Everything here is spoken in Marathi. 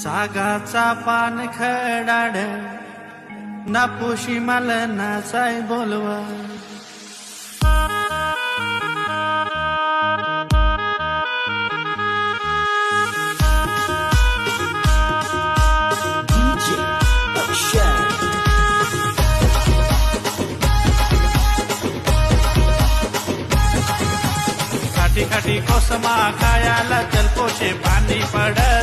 सागाचा पान खडाड नापुशी मला नाचाय बोलवा. खाटी खाटी कोसमा खायाला चलपोशे पाणी पडत